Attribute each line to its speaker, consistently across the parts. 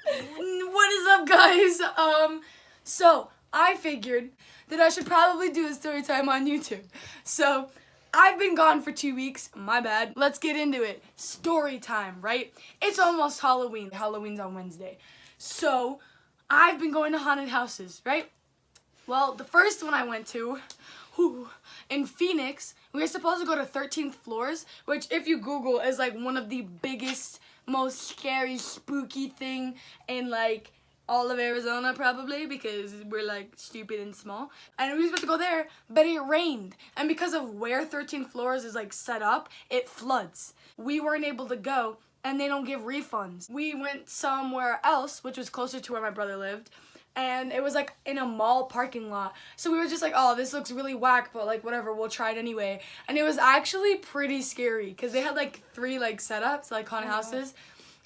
Speaker 1: What is up, guys? So I figured that I should probably do a story time on YouTube. So I've been gone for 2 weeks. My bad. Let's get into it. Story time, right? It's almost Halloween. Halloween's on Wednesday. So I've been going to haunted houses, right? Well, the first one I went to, in Phoenix, we were supposed to go to 13th floors, which if you Google is like one of the biggest, most scary, spooky thing in like all of Arizona probably, because we're like stupid and small. And we were supposed to go there, but it rained. And because of where 13th floors is like set up, it floods. We weren't able to go, and they don't give refunds. We went somewhere else, which was closer to where my brother lived, and it was like in a mall parking lot. So we were just like, oh, this looks really whack, but like whatever, we'll try it anyway. And it was actually pretty scary because they had like 3 like setups, like haunted houses.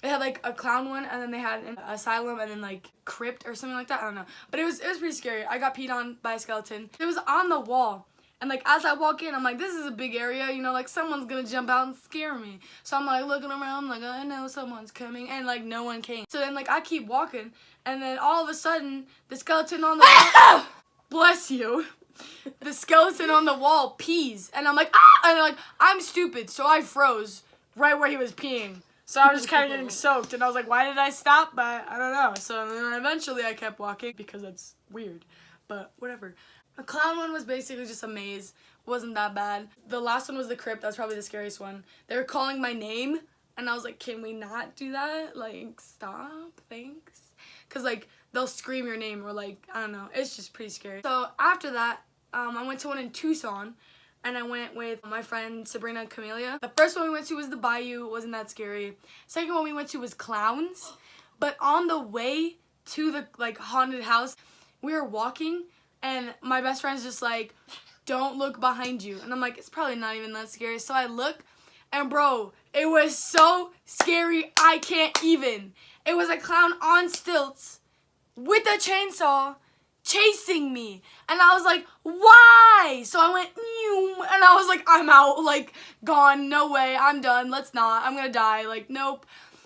Speaker 1: They had like a clown one, and then they had an asylum, and then like crypt or something like that. I don't know, but it was pretty scary. I got peed on by a skeleton. It was on the wall. And like as I walk in, I'm like, this is a big area, you know, like someone's gonna jump out and scare me. So I'm like looking around, like I know someone's coming, and like no one came. So then like I keep walking, and then all of a sudden the skeleton on the wall, bless you, the skeleton on the wall pees, and I'm like, ah, and like I'm stupid, so I froze right where he was peeing. So I was just kind of getting soaked, and I was like, why did I stop? But I don't know. So then eventually I kept walking because that's weird, but whatever. The clown one was basically just a maze. Wasn't that bad. The last one was the crypt. That was probably the scariest one. They were calling my name, and I was like, can we not do that? Like, stop, thanks. Because, like, they'll scream your name, or, like, I don't know. It's just pretty scary. So, after that, I went to one in Tucson, and I went with my friend Sabrina and Camellia. The first one we went to was the Bayou. It wasn't that scary. Second one we went to was Clowns. But on the way to the, like, haunted house, we were walking, and my best friend's just like, don't look behind you. And I'm like, it's probably not even that scary. So I look, and bro, it was so scary, I can't even. It was a clown on stilts with a chainsaw chasing me. And I was like, why? So I went, and I was like, I'm out, like, gone, no way, I'm done, let's not, I'm gonna die, like, nope.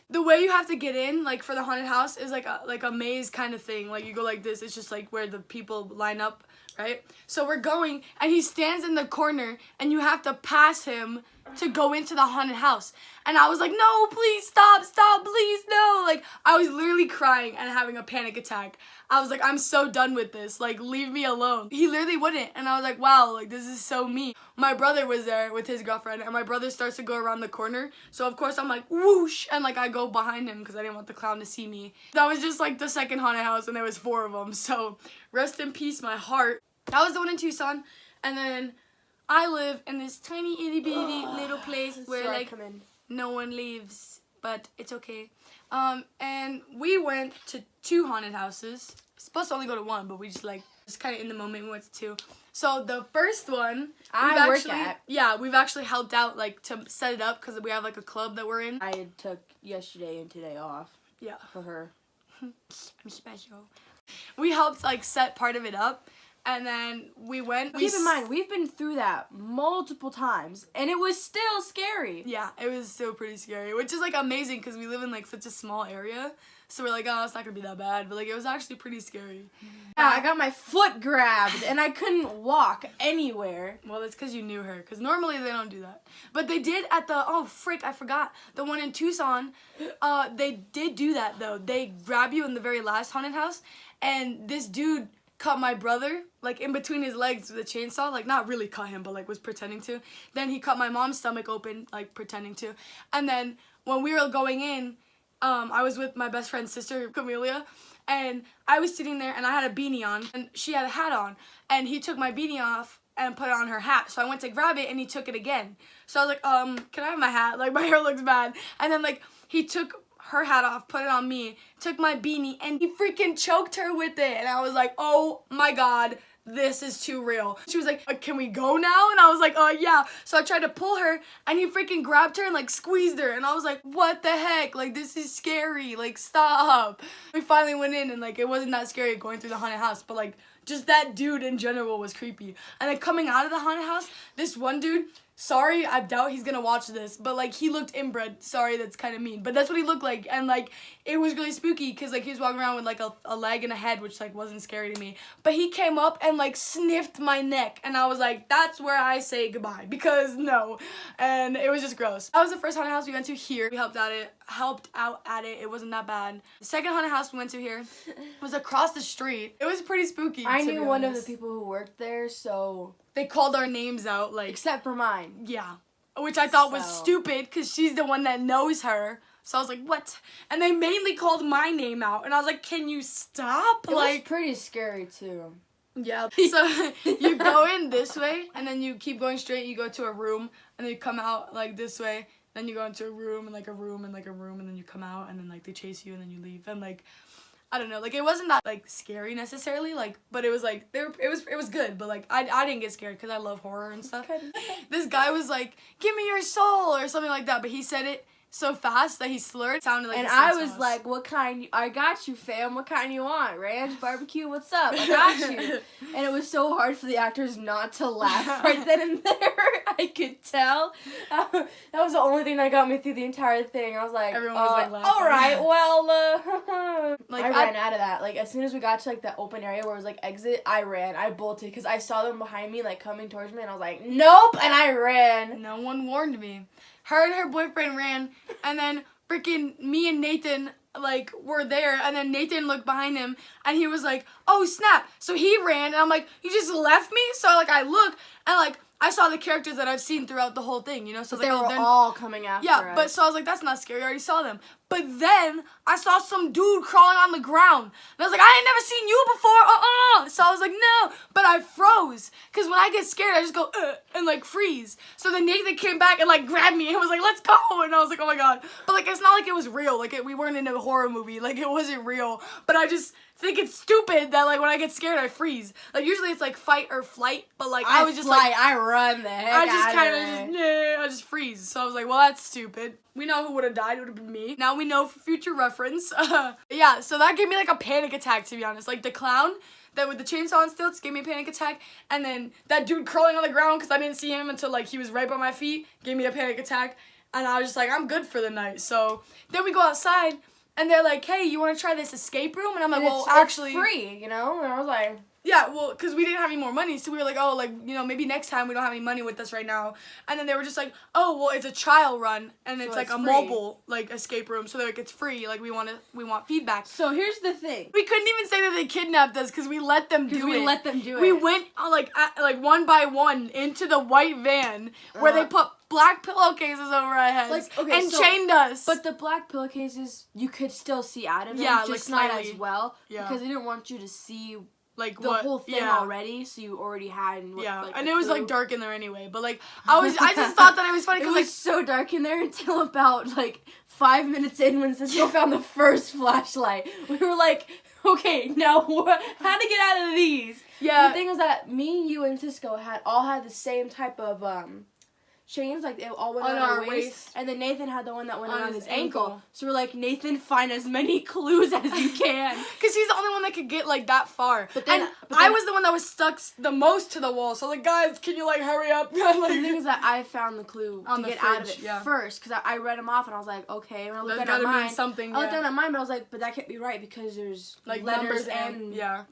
Speaker 1: The way you have to get in, like, for the haunted house is like a maze kind of thing. Like, you go like this. It's just, like, where the people line up, right? So we're going, and he stands in the corner, and you have to pass him to go into the haunted house. And I was like, no, please, stop, please, no. Like, I was literally crying and having a panic attack. I was like, I'm so done with this. Like, leave me alone. He literally wouldn't. And I was like, wow, like, this is so mean. My brother was there with his girlfriend, and my brother starts to go around the corner. So, of course, I'm like, whoosh, and, like, I go behind him because I didn't want the clown to see me. That was just, like, the second haunted house, and there was 4 of them. So, rest in peace, my heart. That was the one in Tucson. And then I live in this tiny, itty-bitty little place where, like, no one leaves, but it's okay. And we went to 2 haunted houses. Supposed to only go to 1, but we just kind of in the moment, we went to 2. So the first one, we've actually helped out, like, to set it up because we have, like, a club that we're in.
Speaker 2: I took yesterday and today off.
Speaker 1: Yeah.
Speaker 2: For her.
Speaker 1: I'm special. We helped, like, set part of it up. And then we went.
Speaker 2: Keep in mind, we've been through that multiple times, and it was still scary.
Speaker 1: Yeah, it was still pretty scary, which is, like, amazing because we live in, like, such a small area. So we're like, oh, it's not going to be that bad. But, like, it was actually pretty scary.
Speaker 2: Yeah, I got my foot grabbed, and I couldn't walk anywhere.
Speaker 1: Well, that's because you knew her, because normally they don't do that. But they did at the, oh, frick, I forgot. The one in Tucson, they did do that, though. They grab you in the very last haunted house, and this dude cut my brother, like, in between his legs with a chainsaw. Like, not really cut him, but, like, was pretending to. Then he cut my mom's stomach open, like, pretending to. And then when we were going in, I was with my best friend's sister, Camellia, and I was sitting there, and I had a beanie on, and she had a hat on. And he took my beanie off and put on her hat. So I went to grab it, and he took it again. So I was like, can I have my hat? Like, my hair looks bad. And then, like, he took her hat off, put it on me, took my beanie, and he freaking choked her with it. And I was like, oh my God, this is too real. She was like, can we go now? And I was like, yeah. So I tried to pull her, and he freaking grabbed her and, like, squeezed her. And I was like, what the heck? Like, this is scary. Like, stop. We finally went in, and, like, it wasn't that scary going through the haunted house, but, like, just that dude in general was creepy. And then coming out of the haunted house, this one dude sorry, I doubt he's gonna watch this, but like he looked inbred. Sorry, that's kind of mean, but that's what he looked like, and like it was really spooky because like he was walking around with like a leg and a head, which like wasn't scary to me. But he came up and like sniffed my neck, and I was like, that's where I say goodbye because no, and it was just gross. That was the first haunted house we went to here. We helped out at it. It wasn't that bad. The second haunted house we went to here was across the street. It was pretty spooky.
Speaker 2: I
Speaker 1: to
Speaker 2: knew
Speaker 1: be
Speaker 2: one of the
Speaker 1: honest.
Speaker 2: people who worked there, so
Speaker 1: They called our names out, like,
Speaker 2: except for mine.
Speaker 1: yeah. Which I thought was
Speaker 2: So-
Speaker 1: stupid, because she's the one that knows her. So I was like, what? And they mainly called my name out, and I was like, can you stop?
Speaker 2: It was
Speaker 1: Like,
Speaker 2: pretty scary too.
Speaker 1: yeah. So you go in this way, and then you keep going straight, you go to a room, and then you come out, like, this way. Then you go into a room, and, like, a room, and, like, a room, and then you come out, and then, like, they chase you, and then you leave. And, like, I don't know, like, it wasn't that, like, scary necessarily, like, but it was, like, it was good, but, like, I didn't get scared because I love horror and stuff. This guy was like, give me your soul, or something like that, but he said it so fast that he slurred. It sounded like
Speaker 2: And
Speaker 1: he
Speaker 2: I
Speaker 1: said
Speaker 2: was
Speaker 1: sauce.
Speaker 2: like, what kind? I got you, fam. What kind you want? Ranch, barbecue, what's up? I got you. And it was so hard for the actors not to laugh right then and there. I could tell. That was the only thing that got me through the entire thing. I was like,
Speaker 1: Everyone was, like, laughing.
Speaker 2: all right, well,
Speaker 1: Like,
Speaker 2: I ran out of that. Like, as soon as we got to, like, the open area where it was, like, exit, I ran. I bolted because I saw them behind me, like, coming towards me, and I was like, nope, and I ran.
Speaker 1: no one warned me. Her and her boyfriend ran, and then freaking me and Nathan, like, were there, and then Nathan looked behind him, and he was like, oh, snap. So he ran, and I'm like, you just left me? So, like, I look, and, like, I saw the characters that I've seen throughout the whole thing, you know? So,
Speaker 2: They
Speaker 1: like,
Speaker 2: were
Speaker 1: they're-
Speaker 2: all coming after
Speaker 1: yeah,
Speaker 2: us.
Speaker 1: but so I was like, that's not scary. I already saw them. But then I saw some dude crawling on the ground. And I was like, I ain't never seen you before. So I was like, no. But I froze. Because when I get scared, I just go, and like freeze. So then Nathan came back and like grabbed me and was like, let's go. And I was like, oh my God. But like, it's not like it was real. Like, we weren't in a horror movie. Like, it wasn't real. But I just think it's stupid that like when I get scared, I freeze. Like, usually it's like fight or flight. But like, I was just like,
Speaker 2: I run the heck
Speaker 1: I just
Speaker 2: out
Speaker 1: kind
Speaker 2: of
Speaker 1: of
Speaker 2: it.
Speaker 1: I just freeze. So I was like, well, that's stupid. We know who would have died. It would have been me. Now we know for future reference. Yeah, so that gave me like a panic attack, to be honest. Like the clown that with the chainsaw and stilts gave me a panic attack. And then that dude crawling on the ground because I didn't see him until like he was right by my feet gave me a panic attack. And I was just like, I'm good for the night. So then we go outside and they're like, hey, you want to try this escape room? And I'm like,
Speaker 2: And
Speaker 1: well,
Speaker 2: it's
Speaker 1: actually.
Speaker 2: free, you know? And I was like,
Speaker 1: Yeah, well, because we didn't have any more money, so we were like, oh, like, you know, maybe next time we don't have any money with us right now. And then they were just like, oh, well, it's a trial run, and it's like
Speaker 2: it's
Speaker 1: a
Speaker 2: free.
Speaker 1: mobile, like, escape room, so they're like, it's free, like, we want feedback.
Speaker 2: so here's the thing.
Speaker 1: We couldn't even say that they kidnapped us, because we let them do it.
Speaker 2: We let them do
Speaker 1: We
Speaker 2: it.
Speaker 1: went, like, one by one into the white van, where they put black pillowcases over our heads,
Speaker 2: Like, okay,
Speaker 1: and
Speaker 2: so-
Speaker 1: chained us.
Speaker 2: But the black pillowcases, you could still see out of them,
Speaker 1: Yeah,
Speaker 2: just
Speaker 1: like,
Speaker 2: not
Speaker 1: slightly.
Speaker 2: as well.
Speaker 1: Yeah.
Speaker 2: Because they didn't want you to see
Speaker 1: like,
Speaker 2: the
Speaker 1: what?
Speaker 2: whole thing
Speaker 1: Yeah.
Speaker 2: already, so you already had.
Speaker 1: Yeah,
Speaker 2: like,
Speaker 1: and
Speaker 2: a
Speaker 1: it was,
Speaker 2: clue.
Speaker 1: like, dark in there anyway, but, like, I just thought that it was funny,
Speaker 2: It
Speaker 1: because,
Speaker 2: was
Speaker 1: like,
Speaker 2: so dark in there until about, like, 5 minutes in when Cisco found the first flashlight. We were like, okay, now how to get out of these?
Speaker 1: yeah.
Speaker 2: The thing was that me, you, and Cisco all had the same type of chains, like they all went
Speaker 1: On
Speaker 2: on
Speaker 1: our
Speaker 2: our waist, and then Nathan had the one that went
Speaker 1: On
Speaker 2: around
Speaker 1: his
Speaker 2: his ankle.
Speaker 1: ankle.
Speaker 2: So we're like, Nathan, find as many clues as you can.
Speaker 1: Because he's the only one that could get, like, that far.
Speaker 2: But then-
Speaker 1: and
Speaker 2: but
Speaker 1: I
Speaker 2: then-
Speaker 1: was the one that was stuck the most to the wall. So, like, guys, can you, like, hurry up?
Speaker 2: The thing is that I found the clue
Speaker 1: On
Speaker 2: to
Speaker 1: the
Speaker 2: get out of
Speaker 1: fridge,
Speaker 2: it
Speaker 1: yeah.
Speaker 2: first, because I read them off, and I was like, okay. And I looked
Speaker 1: That's
Speaker 2: down at
Speaker 1: gotta mean
Speaker 2: mine.
Speaker 1: something,
Speaker 2: I looked
Speaker 1: yeah.
Speaker 2: down at mine, but I was like, but that can't be right because there's
Speaker 1: Like,
Speaker 2: letters
Speaker 1: numbers and, yeah.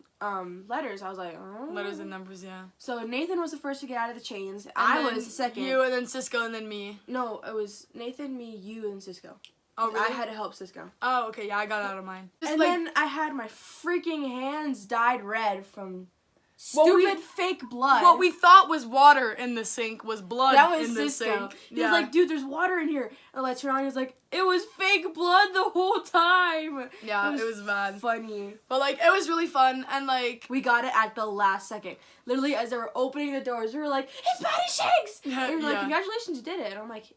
Speaker 2: letters. I was like, oh.
Speaker 1: Letters and numbers, yeah.
Speaker 2: So Nathan was the first to get out of the chains. I
Speaker 1: And then
Speaker 2: was the second.
Speaker 1: You, and then Cisco, and then me.
Speaker 2: No, it was Nathan, me, you, and Cisco.
Speaker 1: Oh, really?
Speaker 2: I had to help Cisco.
Speaker 1: Oh, okay, yeah, I got out of mine. Just,
Speaker 2: And
Speaker 1: like,
Speaker 2: then I had my freaking hands dyed red from
Speaker 1: What we-
Speaker 2: stupid fake blood.
Speaker 1: what we thought was water in the sink was blood
Speaker 2: that was
Speaker 1: in the
Speaker 2: Cisco.
Speaker 1: sink.
Speaker 2: He was like, dude, there's water in here. And the lights turned on. He was like, it was fake blood the whole time.
Speaker 1: yeah, it was bad.
Speaker 2: Funny.
Speaker 1: But, like, it was really fun, and, like,
Speaker 2: We got it at the last second. Literally, as they were opening the doors, we were like, it's Patty Shanks!
Speaker 1: Yeah,
Speaker 2: And they were like,
Speaker 1: yeah.
Speaker 2: congratulations, you did it. And I'm like, it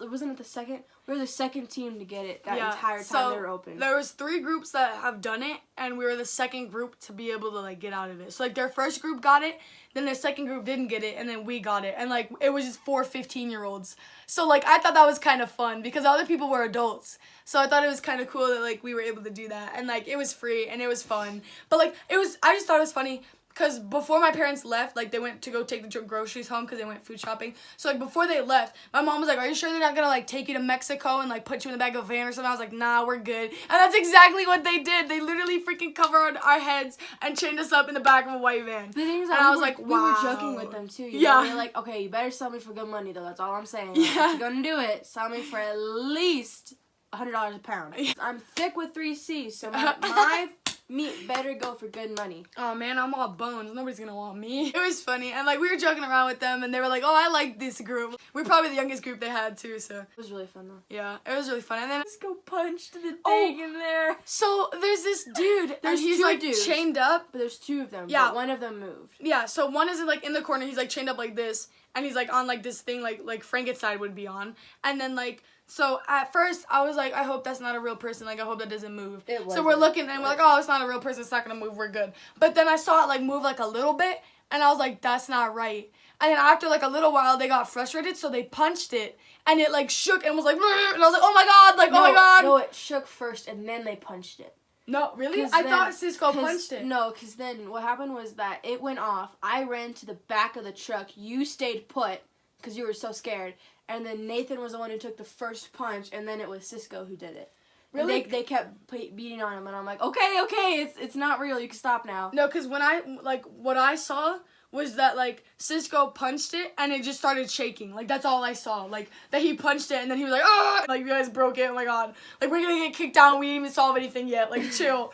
Speaker 2: wasn't it the second? We were the second team to get it that
Speaker 1: yeah.
Speaker 2: entire time
Speaker 1: So,
Speaker 2: they were open.
Speaker 1: there was 3 groups that have done it, and we were the second group to be able to, like, get out of it. So, like, their first group got it, then their second group didn't get it, and then we got it. And, like, it was just 4 15-year-olds. So, like, I thought that was kind of fun, because other people were adults. So I thought it was kind of cool that, like, we were able to do that. And, like, it was free, and it was fun. But, like, I just thought it was funny, because before my parents left, like, they went to go take the groceries home because they went food shopping. So, like, before they left, my mom was like, are you sure they're not going to, like, take you to Mexico and, like, put you in the back of a van or something? I was like, nah, we're good. And that's exactly what they did. They literally freaking covered our heads and chained us up in the back of a white van.
Speaker 2: The thing is,
Speaker 1: and I was like,
Speaker 2: we were joking with them, too.
Speaker 1: Yeah.
Speaker 2: They're like, okay, you better sell me for good money, though. That's all I'm saying.
Speaker 1: Yeah.
Speaker 2: If you're going to do it, sell me for at least $100 a pound. I'm thick with 3 C's, so my meat better go for good money.
Speaker 1: Oh man, I'm all bones. Nobody's gonna want me. It was funny, and like we were joking around with them, and they were like, "Oh, I like this group." We're probably the youngest group they had too, so
Speaker 2: It was really fun though.
Speaker 1: yeah, it was really fun. And then
Speaker 2: Let's go punch the thing in there.
Speaker 1: so there's this dude,
Speaker 2: There's
Speaker 1: and he's
Speaker 2: two
Speaker 1: like
Speaker 2: dudes.
Speaker 1: chained up.
Speaker 2: But there's 2 of them.
Speaker 1: Yeah.
Speaker 2: But one of them moved.
Speaker 1: Yeah, so one is like in the corner. He's like chained up like this, and he's like on like this thing like Frankenstein would be on, and then like. So at first I was like, I hope that's not a real person. Like I hope that doesn't move.
Speaker 2: It
Speaker 1: So
Speaker 2: wasn't.
Speaker 1: we're looking and we're like, oh, it's not a real person. It's not gonna move. We're good. But then I saw it like move like a little bit, and I was like, that's not right. And then after like a little while, they got frustrated, so they punched it, and it like shook and was like, and I was like, oh my god, like oh my god.
Speaker 2: No, it shook first and then they punched it.
Speaker 1: No, really?
Speaker 2: 'Cause
Speaker 1: I
Speaker 2: then-
Speaker 1: thought Cisco punched it.
Speaker 2: No, because then what happened was that it went off. I ran to the back of the truck. You stayed put because you were so scared. And then Nathan was the one who took the first punch, and then it was Cisco who did it. And
Speaker 1: Really?
Speaker 2: They kept beating on him, and I'm like, okay, it's not real. You can stop now.
Speaker 1: No, because when I, like, what I saw was that, like, Cisco punched it, and it just started shaking. Like, that's all I saw. Like, that he punched it, and then he was like, ah! Like, you guys broke it, oh my god. Like, we're gonna get kicked out, and we didn't even solve anything yet. Like, chill.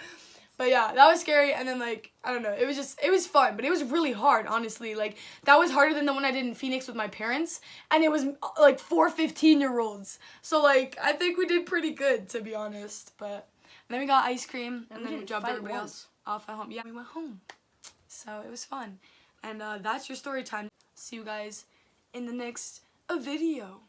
Speaker 1: But yeah, that was scary, and then, like, I don't know. It was fun, but it was really hard, honestly. Like, that was harder than the one I did in Phoenix with my parents, and it was, like, 4 15-year-olds. So, like, I think we did pretty good, to be honest. But then we got ice cream, and
Speaker 2: we
Speaker 1: then we
Speaker 2: didn't
Speaker 1: dropped
Speaker 2: fight
Speaker 1: everybody
Speaker 2: once.
Speaker 1: else off at home. Yeah, we went home. So, it was fun. And that's your story time. See you guys in the next video.